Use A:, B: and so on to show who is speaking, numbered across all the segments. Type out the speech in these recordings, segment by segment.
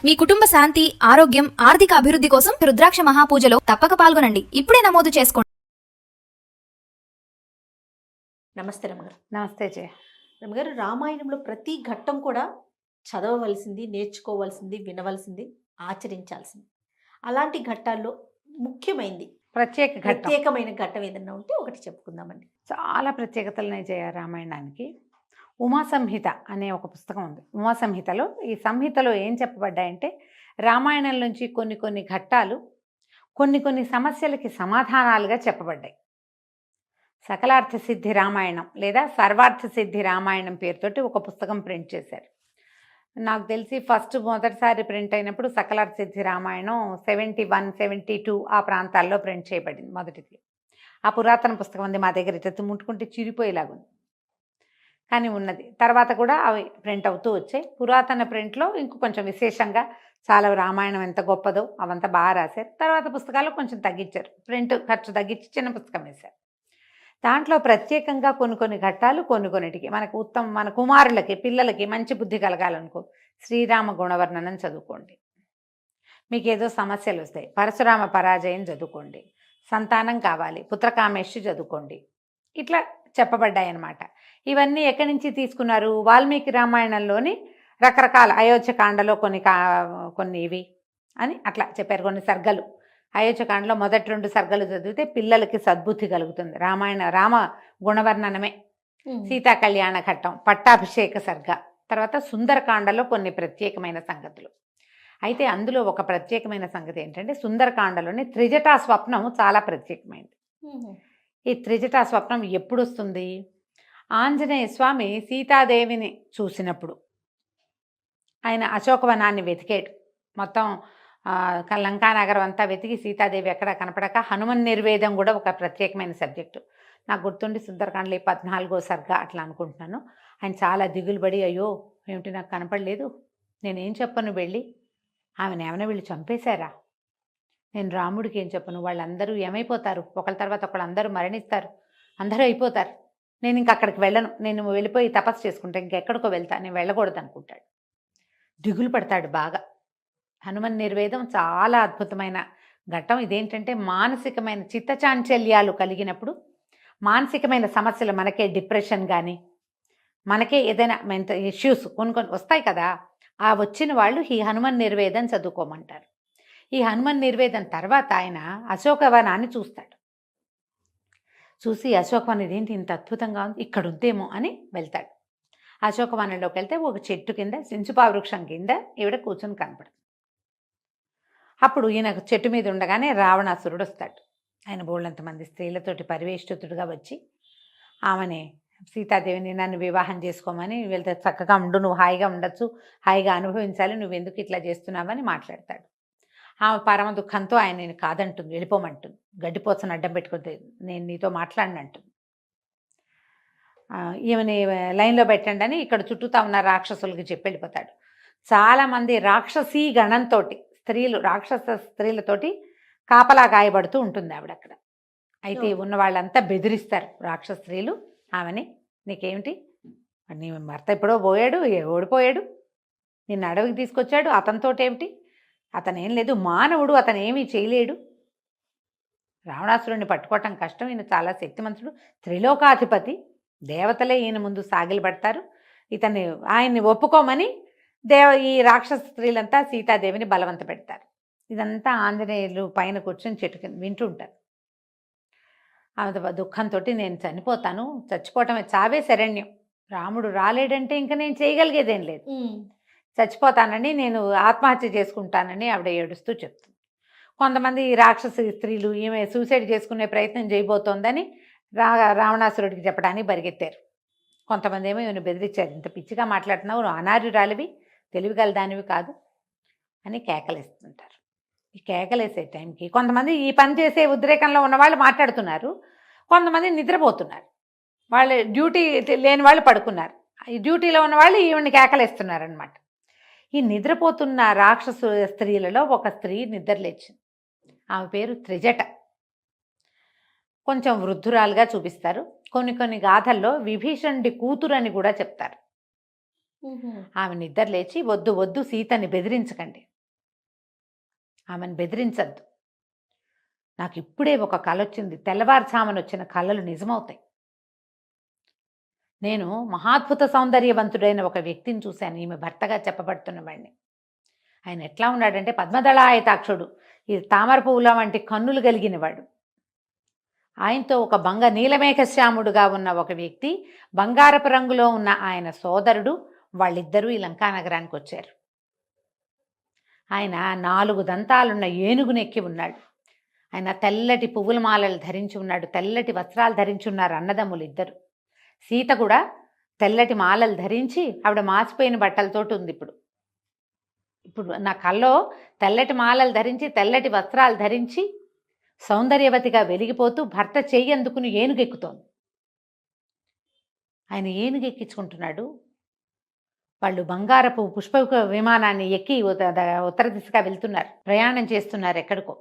A: మీ కుటుంబ శాంతి, ఆరోగ్యం, ఆర్థిక అభివృద్ధి కోసం రుద్రాక్ష మహాపూజలో తప్పక పాల్గొనండి. ఇప్పుడే నమోదు చేసుకోండి.
B: నమస్తే రమగారు.
C: నమస్తే జయ.
B: రమగారు, రామాయణంలో ప్రతి ఘట్టం కూడా చదవవలసింది, నేర్చుకోవాల్సింది, వినవలసింది, ఆచరించాల్సింది. అలాంటి ఘట్టాల్లో ముఖ్యమైనది ప్రత్యేకమైన ఘట్టం ఏదన్నా ఉంటే ఒకటి చెప్పుకుందామండి.
C: చాలా ప్రత్యేకతలున్నాయి జయ రామాయణానికి. ఉమా సంహిత అనే ఒక పుస్తకం ఉంది. ఉమా సంహితలో ఈ సంహితలో ఏం చెప్పబడ్డాయంటే రామాయణం నుంచి కొన్ని ఘట్టాలు కొన్ని సమస్యలకి సమాధానాలుగా చెప్పబడ్డాయి. సకలార్థ సిద్ధి రామాయణం లేదా సర్వార్థ సిద్ధి రామాయణం పేరుతోటి ఒక పుస్తకం ప్రింట్ చేశారు. నాకు తెలిసి మొదటిసారి ప్రింట్ అయినప్పుడు సకలార్థ సిద్ధి రామాయణం 71, 72 ఆ ప్రాంతాల్లో ప్రింట్ చేయబడింది మొదటిది. ఆ పురాతన పుస్తకం ఉంది మా దగ్గర, ఇటు ముట్టుకుంటే చిరిపోయేలాగుంది కానీ ఉన్నది. తర్వాత కూడా అవి ప్రింట్ అవుతూ వచ్చాయి. పురాతన ప్రింట్లో ఇంకో కొంచెం విశేషంగా చాలా రామాయణం ఎంత గొప్పదో అవంతా బాగా రాశారు. తర్వాత పుస్తకాలు కొంచెం తగ్గించారు, ప్రింట్ ఖర్చు తగ్గించి చిన్న పుస్తకం వేశారు. దాంట్లో ప్రత్యేకంగా కొన్ని ఘట్టాలు కొన్నిటికి మన కుమారులకి, పిల్లలకి మంచి బుద్ధి కలగాలనుకో శ్రీరామ గుణవర్ణనం చదువుకోండి. మీకు ఏదో సమస్యలు వస్తాయి, పరశురామ పరాజయం చదువుకోండి. సంతానం కావాలి, పుత్రకామేష్టి చదువుకోండి. ఇట్లా చెప్పబడ్డాయి అన్నమాట. ఇవన్నీ ఎక్కడి నుంచి తీసుకున్నారు? వాల్మీకి రామాయణంలోని రకరకాల అయోధ్యకాండలో కొన్ని ఇవి అని అట్లా చెప్పారు. కొన్ని సర్గలు అయోధ్యకాండలో మొదటి 2 సర్గలు చదివితే పిల్లలకి సద్బుద్ధి కలుగుతుంది. రామ గుణవర్ణనమే. సీతా కళ్యాణ ఘట్టం, పట్టాభిషేక సర్గ, తర్వాత సుందరకాండలో కొన్ని ప్రత్యేకమైన సంగతులు. అయితే అందులో ఒక ప్రత్యేకమైన సంగతి ఏంటంటే సుందరకాండలోని త్రిజటా స్వప్నం చాలా ప్రత్యేకమైనది. ఈ త్రిజటా స్వప్నం ఎప్పుడు వస్తుంది? ఆంజనేయ స్వామి సీతాదేవిని చూసినప్పుడు ఆయన అశోకవనాన్ని వెతికాడు. మొత్తం లంకానగరం అంతా వెతికి సీతాదేవి ఎక్కడ కనపడక హనుమన్ నిర్వేదం కూడా ఒక ప్రత్యేకమైన సబ్జెక్టు. నాకు గుర్తుండి సుందరకాండలో 14వ సర్గ అట్లా అనుకుంటున్నాను. ఆయన చాలా దిగులు పడి, అయ్యో ఏమిటి నాకు కనపడలేదు, నేనేం చెప్పను వెళ్ళి, ఆమెను ఏమైనా వీళ్ళు చంపేశారా, నేను రాముడికి ఏం చెప్పను, వాళ్ళందరూ ఏమైపోతారు, ఒకళ్ళ తర్వాత ఒకళ్ళు అందరూ మరణిస్తారు, అందరూ అయిపోతారు, నేను ఇంక అక్కడికి వెళ్ళను, నేను వెళ్ళిపోయి తపస్సు చేసుకుంటా, ఇంకెక్కడికో వెళ్తా, నేను వెళ్ళకూడదు అనుకుంటాడు. దిగులు పడతాడు బాగా. హనుమన్ నిర్వేదం చాలా అద్భుతమైన ఘట్టం. ఇదేంటంటే మానసికమైన చిత్తచాంచల్యాలు కలిగినప్పుడు, మానసికమైన సమస్యలు, మనకే డిప్రెషన్ కానీ మనకే ఏదైనా మెంటల్ ఇష్యూస్ కొన్ని వస్తాయి కదా, ఆ వచ్చిన వాళ్ళు ఈ హనుమన్ నిర్వేదం చదువుకోమంటారు. ఈ హనుమన్ నిర్వేదం తర్వాత ఆయన అశోకవనాన్ని చూస్తాడు. చూసి అశోకవనం ఇదేంటి ఇంత అద్భుతంగా ఉంది, ఇక్కడ ఉందేమో అని వెళ్తాడు. అశోకవనంలోకి వెళ్తే ఒక చెట్టు కింద, సించుపా వృక్షం కింద ఈవిడ కూర్చొని కనపడుతుంది. అప్పుడు ఈయన చెట్టు మీద ఉండగానే రావణాసురుడు వస్తాడు. ఆయన బోళ్ళంతమంది స్త్రీలతోటి పరివేష్టితుడుగా వచ్చి ఆమెని, సీతాదేవిని నన్ను వివాహం చేసుకోమని, వెళ్తే చక్కగా ఉండు, నువ్వు హాయిగా ఉండొచ్చు, హాయిగా అనుభవించాలి, నువ్వు ఎందుకు ఇట్లా చేస్తున్నావని మాట్లాడతాడు. ఆమె పరమ దుఃఖంతో ఆయన నేను కాదంటుంది, వెళ్ళిపోమంటుంది, గడ్డిపోసను అడ్డం పెట్టుకుంటే నేను నీతో మాట్లాడినంటుంది. ఈమెని లైన్లో పెట్టండి అని ఇక్కడ చుట్టూతా ఉన్న రాక్షసులకి చెప్పి వెళ్ళిపోతాడు. చాలామంది రాక్షసీ గణంతో రాక్షస స్త్రీలతోటి కాపలా గాయపడుతూ ఉంటుంది ఆవిడ అక్కడ. అయితే ఉన్న వాళ్ళంతా బెదిరిస్తారు రాక్షస స్త్రీలు ఆమెని, నీకేమిటి, నీ భర్త ఎప్పుడో పోయాడు, ఓడిపోయాడు, నిన్ను అడవికి తీసుకొచ్చాడు, అతనితోటేమిటి, అతనేం లేదు, మానవుడు, అతను ఏమీ చేయలేడు, రావణాసురుడిని పట్టుకోవటం కష్టం, ఈయన చాలా శక్తిమంతుడు, త్రిలోకాధిపతి, దేవతలే ఈయన ముందు సాగిలపడతారు, ఆయన్ని ఒప్పుకోమని ఈ రాక్షస స్త్రీలంతా సీతాదేవిని బలవంత పెడతారు. ఇదంతా ఆంజనేయులు పైన కూర్చొని చెట్టు కింద వింటూ ఉంటారు. ఆమె దుఃఖంతో నేను చనిపోతాను, చచ్చిపోవటమే, చావే శరణ్యం, రాముడు రాలేడంటే ఇంకా నేను చేయగలిగేదేం లేదు, చచ్చిపోతానని, నేను ఆత్మహత్య చేసుకుంటానని ఆవిడ ఏడుస్తూ చెప్తుంది. కొంతమంది రాక్షస స్త్రీలు ఈమె సూసైడ్ చేసుకునే ప్రయత్నం చేయబోతోందని రావణాసురుడికి చెప్పడానికి పరిగెత్తారు. కొంతమంది ఏమో ఈమెను బెదిరించారు, ఇంత పిచ్చిగా మాట్లాడుతున్నావు, అనార్యురాలివి, తెలివిగల దానివి కాదు అని కేకలేస్తుంటారు. ఈ కేకలేసే టైంకి కొంతమంది ఈ పని చేసే ఉద్రేకంలో ఉన్న వాళ్ళు మాట్లాడుతున్నారు, కొంతమంది నిద్రపోతున్నారు, వాళ్ళు డ్యూటీ లేని వాళ్ళు పడుకున్నారు, ఈ డ్యూటీలో ఉన్న వాళ్ళు ఈవిని కేకలేస్తున్నారు అనమాట. ఈ నిద్రపోతున్న రాక్షస స్త్రీలలో ఒక స్త్రీ నిద్రలేచింది. ఆమె పేరు త్రిజట. కొంచెం వృద్ధురాలుగా చూపిస్తారు. కొన్ని గాథల్లో విభీషణుడి కూతురు అని కూడా చెప్తారు. ఆమె నిద్ర లేచి, వద్దు వద్దు, సీతని బెదిరించకండి, ఆమెను బెదిరించద్దు. నాకు ఇప్పుడే ఒక కల వచ్చింది, తెల్లవారుజామున వచ్చిన కళలు నిజమవుతాయి. నేను మహాద్భుత సౌందర్యవంతుడైన ఒక వ్యక్తిని చూశాను, ఈమె భర్తగా చెప్పబడుతున్నవాడిని. ఆయన ఎట్లా ఉన్నాడంటే పద్మదళాయతాక్షుడు, ఈ తామర పువ్వుల వంటి కన్నులు కలిగినవాడు. ఆయనతో ఒక నీలమేఘశ్యాముడుగా ఉన్న ఒక వ్యక్తి, బంగారపు రంగులో ఉన్న ఆయన సోదరుడు, వాళ్ళిద్దరూ ఈ లంకా నగరానికి వచ్చారు. ఆయన 4 దంతాలున్న ఏనుగునెక్కి ఉన్నాడు. ఆయన తెల్లటి పువ్వుల మాలలు ధరించి ఉన్నాడు, తెల్లటి వస్త్రాలు ధరించి ఉన్నారు అన్నదమ్ములు ఇద్దరు. సీత కూడా తెల్లటి మాలలు ధరించి ఆవిడ మాసిపోయిన బట్టలతోటి ఉంది. ఇప్పుడు నా కల్లో తెల్లటి మాలలు ధరించి తెల్లటి వస్త్రాలు ధరించి సౌందర్యవతిగా వెలిగిపోతూ భర్త చెయ్యి అందుకుని ఏనుగెక్కుతోంది. ఆయన ఏనుగెక్కించుకుంటున్నాడు. వాళ్ళు బంగారపు పుష్ప విమానాన్ని ఎక్కి ఉత్తర దిశగా వెళ్తున్నారు, ప్రయాణం చేస్తున్నారు ఎక్కడికో.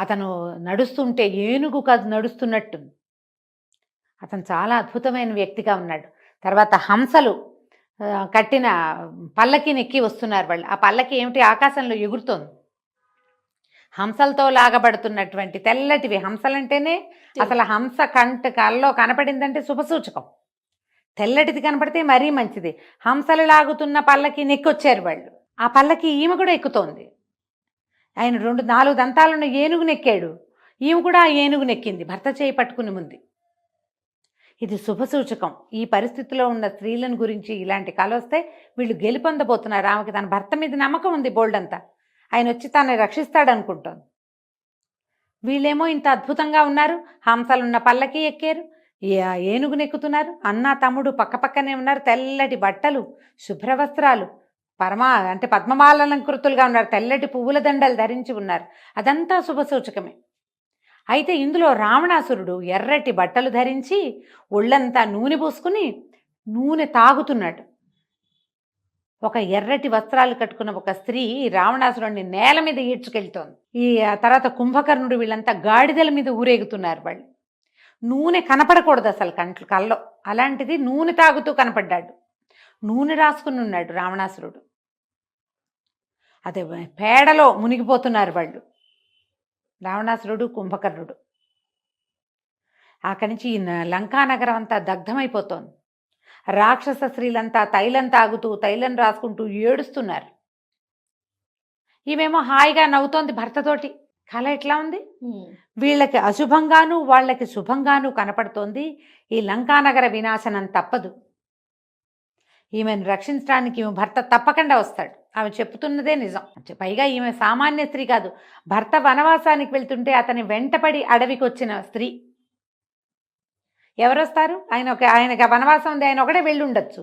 C: అతను నడుస్తుంటే ఏనుగు కాదు నడుస్తున్నట్టు. అతను చాలా అద్భుతమైన వ్యక్తిగా ఉన్నాడు. తర్వాత హంసలు కట్టిన పల్లకిని ఎక్కి వస్తున్నారు వాళ్ళు. ఆ పల్లకి ఏమిటి, ఆకాశంలో ఎగురుతోంది. హంసలతో లాగబడుతున్నటువంటి తెల్లటివి. హంసలంటేనే అసలు హంస కల్లో కనపడిందంటే శుభసూచకం. తెల్లటిది కనపడితే మరీ మంచిది. హంసలు లాగుతున్న పల్లకి నెక్కొచ్చారు వాళ్ళు. ఆ పల్లకి ఈమె కూడా ఎక్కుతోంది. ఆయన 4 దంతాలను ఏనుగు నెక్కాడు, ఈమె కూడా ఆ ఏనుగు నెక్కింది భర్త చేయి పట్టుకుని ముందు. ఇది శుభసూచకం. ఈ పరిస్థితిలో ఉన్న స్త్రీలను గురించి ఇలాంటి కళ వస్తే వీళ్ళు గెలుపొందబోతున్నారు. ఆమెకి తన భర్త మీద నమ్మకం ఉంది బోల్డంతా, ఆయన వచ్చి తనని రక్షిస్తాడనుకుంటోంది. వీళ్ళేమో ఇంత అద్భుతంగా ఉన్నారు, హంసలున్న పల్లకి ఎక్కారు, ఏనుగు నెక్కుతున్నారు. అన్న తమ్ముడు పక్కపక్కనే ఉన్నారు, తెల్లటి బట్టలు, శుభ్రవస్త్రాలు, అంటే పద్మమాలంకృతులుగా ఉన్నారు, తెల్లటి పువ్వుల దండలు ధరించి ఉన్నారు. అదంతా శుభసూచకమే. అయితే ఇందులో రావణాసురుడు ఎర్రటి బట్టలు ధరించి ఒళ్ళంతా నూనె పూసుకుని నూనె తాగుతున్నాడు. ఒక ఎర్రటి వస్త్రాలు కట్టుకున్న ఒక స్త్రీ రావణాసురుడిని నేల మీద ఈడ్చుకెళ్తోంది. ఈ తర్వాత కుంభకర్ణుడు, వీళ్ళంతా గాడిదల మీద ఊరేగుతున్నారు. వాళ్ళు నూనె కనపడకూడదు అసలు కల్లో, అలాంటిది నూనె తాగుతూ కనపడ్డాడు. నూనె రాసుకుని ఉన్నాడు రావణాసురుడు. అదే పేడలో మునిగిపోతున్నారు వాళ్ళు, రావణాసురుడు కుంభకర్ణుడు. అక్కడి నుంచి లంకానగరం అంతా దగ్ధమైపోతోంది. రాక్షస స్త్రీలంతా తైలం తాగుతూ తైలం రాసుకుంటూ ఏడుస్తున్నారు. ఈమెమో హాయిగా నవ్వుతోంది భర్తతోటి. కళ ఎట్లా ఉంది, వీళ్ళకి అశుభంగాను వాళ్ళకి శుభంగాను కనపడుతోంది. ఈ లంకానగర వినాశనం తప్పదు. ఈమెను రక్షించడానికి ఈమె భర్త తప్పకుండా వస్తాడు. ఆమె చెప్తున్నదే నిజం. పైగా ఈమె సామాన్య స్త్రీ కాదు, భర్త వనవాసానికి వెళ్తుంటే అతని వెంటపడి అడవికి వచ్చిన స్త్రీ. ఎవరొస్తారు, ఆయనకి వనవాసం ఉంది, ఆయన ఒకటే వెళ్ళి ఉండొచ్చు.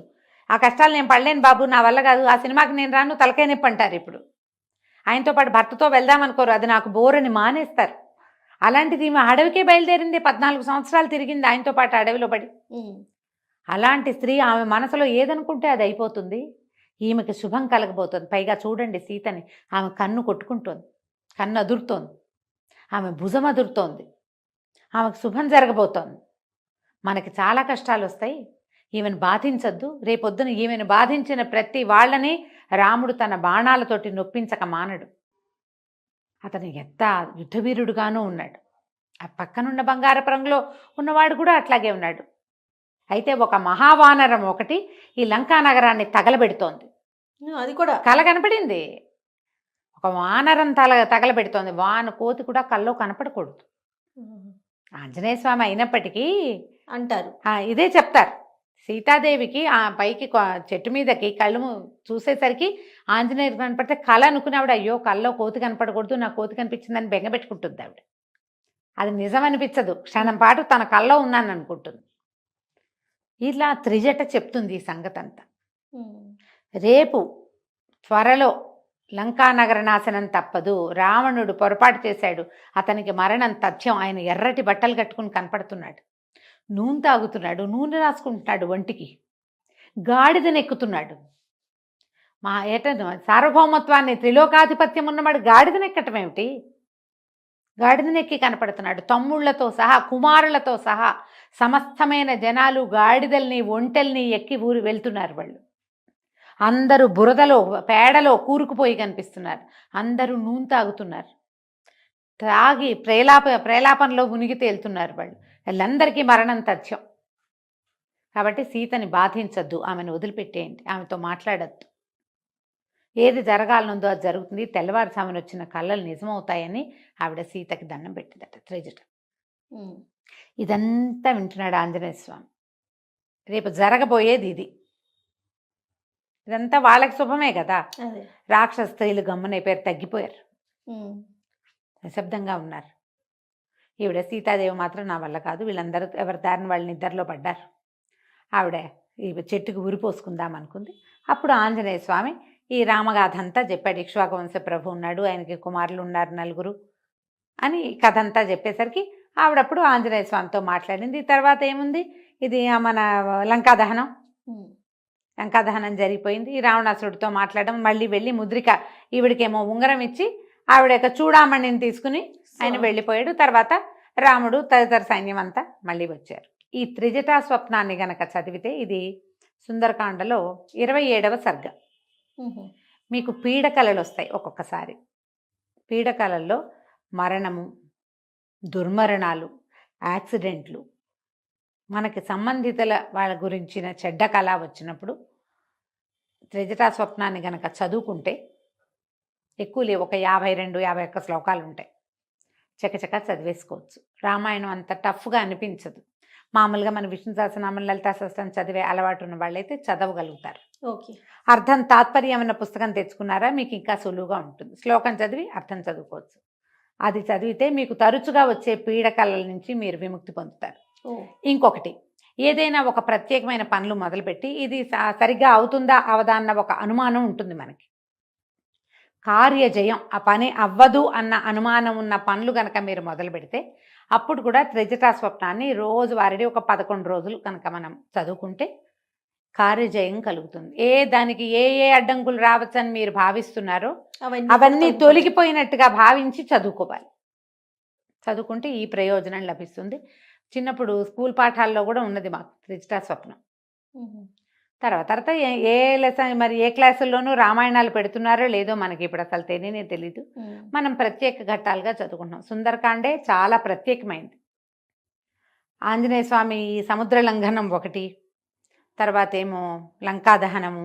C: ఆ కష్టాలు నేను పడలేను బాబు, నా వల్ల కాదు, ఆ సినిమాకి నేను రాను, తలకాయ నొప్పి అంటారు. ఇప్పుడు ఆయనతో పాటు భర్తతో వెళ్దామనుకోరు, అది నాకు బోరని మానేస్తారు. అలాంటిది ఈమె అడవికే బయలుదేరింది, 14 సంవత్సరాలు తిరిగింది ఆయనతో పాటు అడవిలో పడి. అలాంటి స్త్రీ ఆమె మనసులో ఏదనుకుంటే అది అయిపోతుంది. ఈమెకి శుభం కలగబోతుంది. పైగా చూడండి సీతని, ఆమె కన్ను కొట్టుకుంటోంది, కన్ను అదురుతోంది, ఆమె భుజం అదురుతోంది, ఆమెకు శుభం జరగబోతోంది. మనకి చాలా కష్టాలు వస్తాయి, ఈమెను బాధించద్దు. రేపొద్దున ఈమెను బాధించిన ప్రతి వాళ్ళని రాముడు తన బాణాలతోటి నొప్పించక మానడు. అతను ఎంత యుద్ధవీరుడుగానూ ఉన్నాడు. ఆ పక్కనున్న బంగారపు రంగులో ఉన్నవాడు కూడా అట్లాగే ఉన్నాడు. అయితే ఒక మహావానరం ఒకటి ఈ లంకా నగరాన్ని తగలబెడుతోంది.
B: అది కూడా
C: కల కనపడింది. ఒక వానరం తగలబెడుతోంది. కోతి కూడా కల్లో కనపడకూడదు. ఆంజనేయ స్వామి అయినప్పటికీ
B: అంటారు,
C: ఇదే చెప్తారు. సీతాదేవికి ఆ పైకి చెట్టు మీదకి కళ్ళు చూసేసరికి ఆంజనేయుడు కనపడితే కళ అనుకుని ఆవిడ, అయ్యో కల్లో కోతి కనపడకూడదు, నా కోతి కనిపించిందని బెంగపెట్టుకుంటుంది ఆవిడ. అది నిజం అనిపించదు, క్షణం పాటు తన కల్లో ఉన్నాను అనుకుంటుంది. ఇలా త్రిజట చెప్తుంది ఈ సంగతి అంతా. రేపు త్వరలో లంకానగర నాశనం తప్పదు. రావణుడు పొరపాటు చేశాడు, అతనికి మరణం తథ్యం. ఆయన ఎర్రటి బట్టలు కట్టుకుని కనపడుతున్నాడు, నూనె తాగుతున్నాడు, నూనె రాసుకుంటున్నాడు ఒంటికి, గాడిదనెక్కుతున్నాడు. సార్వభౌమత్వాన్ని, త్రిలోకాధిపత్యం ఉన్నవాడు గాడిదనెక్కటం ఏమిటి? గాడిదనెక్కి కనపడుతున్నాడు. తమ్ముళ్లతో సహా, కుమారులతో సహా సమస్తమైన జనాలు గాడిదల్ని ఒంటెల్ని ఎక్కి వెళ్తున్నారు వాళ్ళు. అందరూ బురదలో పేడలో కూరుకుపోయి కనిపిస్తున్నారు. అందరూ నూనె తాగుతున్నారు. తాగి ప్రేలాపనలో మునిగి తేలుతున్నారు వాళ్ళు. వాళ్ళందరికీ మరణం తథ్యం. కాబట్టి సీతని బాధించద్దు, ఆమెను వదిలిపెట్టేయండి, ఆమెతో మాట్లాడద్దు. ఏది జరగాలనుందో అది జరుగుతుంది. తెల్లవారుజామున వచ్చిన కళ్ళలు నిజమవుతాయని ఆవిడ సీతకి దండం పెట్టిందట త్రిజట. ఇదంతా వింటున్నాడు ఆంజనేయ స్వామి. రేపు జరగబోయేది ఇది. ఇదంతా వాళ్ళకి శుభమే కదా.
B: అదే.
C: రాక్షస స్త్రీలు గమ్మునైపోయారు, తగ్గిపోయారు, నిశ్శబ్దంగా ఉన్నారు. ఈవిడ సీతాదేవి మాత్రం నా వల్ల కాదు, వీళ్ళందరూ ఎవరి దారిని వాళ్ళ నిద్రలో పడ్డారు. ఆవిడ ఈ చెట్టుకు ఉరిపోసుకుందాం అనుకుంది. అప్పుడు ఆంజనేయ స్వామి ఈ రామగాథ అంతా చెప్పాడు. ఇక్ష్వాకు వంశ ప్రభు ఉన్నాడు, ఆయనకి కుమారులు ఉన్నారు 4 అని కథ అంతా చెప్పేసరికి ఆవిడప్పుడు ఆంజనేయ స్వామితో మాట్లాడింది. తర్వాత ఏముంది, ఇది మన లంకాదహనం జరిగిపోయింది. ఈ రావణాసురుడితో మాట్లాడడం, మళ్ళీ వెళ్ళి ముద్రిక ఈవిడికేమో ఉంగరం ఇచ్చి ఆవిడ యొక్క చూడామణిని తీసుకుని ఆయన వెళ్ళిపోయాడు. తర్వాత రాముడు తదితర సైన్యం అంతా మళ్ళీ వచ్చారు. ఈ త్రిజటా స్వప్నాన్ని గనక చదివితే ఇది సుందరకాండలో 27వ సర్గ. మీకు పీడకలలు వస్తాయి ఒక్కొక్కసారి. పీడకలల్లో మరణము, దుర్మరణాలు, యాక్సిడెంట్లు, మనకి సంబంధితుల వాళ్ళ గురించిన చెడ్డ కళ వచ్చినప్పుడు త్రిజటా స్వప్నాన్ని గనక చదువుకుంటే ఎక్కువ లేవు, ఒక 52-51 శ్లోకాలు ఉంటాయి. చకచక చదివేసుకోవచ్చు. రామాయణం అంత టఫ్గా అనిపించదు. మామూలుగా మన విష్ణు సహస్రనామం, లలితా సహస్రం చదివే అలవాటు ఉన్న వాళ్ళైతే చదవగలుగుతారు.
B: ఓకే.
C: అర్థం తాత్పర్యం అన్న పుస్తకం తెచ్చుకున్నారా మీకు ఇంకా సులువుగా ఉంటుంది. శ్లోకం చదివి అర్థం చదువుకోవచ్చు. అది చదివితే మీకు తరచుగా వచ్చే పీడకలల నుంచి మీరు విముక్తి పొందుతారు. ఇంకొకటి, ఏదైనా ఒక ప్రత్యేకమైన పనులు మొదలుపెట్టి ఇది సరిగ్గా అవుతుందా అవదా అన్న ఒక అనుమానం ఉంటుంది మనకి. కార్యజయం, ఆ పని అవ్వదు అన్న అనుమానం ఉన్న పనులు కనుక మీరు మొదలు పెడితే అప్పుడు కూడా త్రిజటా స్వప్నాన్ని రోజువారీ ఒక 11 రోజులు కనుక మనం చదువుకుంటే కార్యజయం కలుగుతుంది. దానికి ఏ అడ్డంకులు రావచ్చని మీరు భావిస్తున్నారో అవన్నీ తొలగిపోయినట్టుగా భావించి చదువుకోవాలి. చదువుకుంటే ఈ ప్రయోజనం లభిస్తుంది. చిన్నప్పుడు స్కూల్ పాఠాల్లో కూడా ఉన్నది మాకు త్రిజటా స్వప్నం. తర్వాత ఏ లెసన్ మరి ఏ క్లాసుల్లోనూ రామాయణాలు పెడుతున్నారో లేదో మనకి ఇప్పుడు అసలు తెలీదు. మనం ప్రత్యేక ఘట్టాలుగా చదువుకుంటున్నాం. సుందరకాండే చాలా ప్రత్యేకమైంది. ఆంజనేయ స్వామి సముద్ర లంఘనం ఒకటి, తర్వాత ఏమో లంకాదహనము,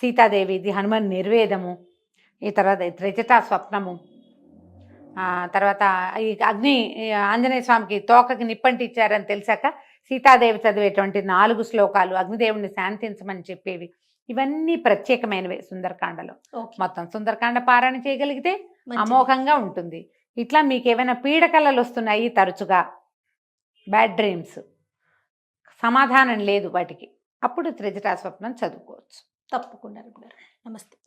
C: సీతాదేవిది హనుమన్ నిర్వేదము, ఈ తర్వాత త్రిజటా స్వప్నము, తర్వాత ఈ ఆంజనేయ స్వామికి తోకకి నిప్పంటి ఇచ్చారని తెలిసాక సీతాదేవి చదివేటువంటి 4 శ్లోకాలు అగ్నిదేవుని శాంతించమని చెప్పేవి, ఇవన్నీ ప్రత్యేకమైనవే సుందరకాండలో. మొత్తం సుందరకాండ పారాయణ చేయగలిగితే అమోఘంగా ఉంటుంది. ఇట్లా మీకు ఏమైనా పీడకలలు వస్తున్నాయి తరచుగా, బ్యాడ్ డ్రీమ్స్, సమాధానం లేదు వాటికి, అప్పుడు త్రిజటా స్వప్నం చదువుకోవచ్చు.
B: తప్పకుండా. నమస్తే.